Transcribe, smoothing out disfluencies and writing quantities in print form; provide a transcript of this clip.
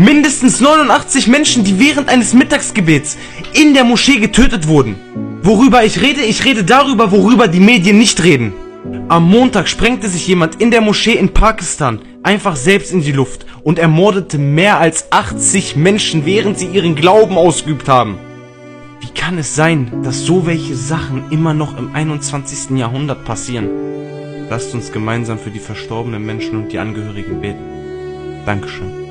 Mindestens 89 Menschen, die während eines Mittagsgebets in der Moschee getötet wurden. Worüber ich rede darüber, worüber die Medien nicht reden. Am Montag sprengte sich jemand in der Moschee in Pakistan einfach selbst in die Luft und ermordete mehr als 80 Menschen, während sie ihren Glauben ausgeübt haben. Wie kann es sein, dass so welche Sachen immer noch im 21. Jahrhundert passieren? Lasst uns gemeinsam für die verstorbenen Menschen und die Angehörigen beten. Dankeschön.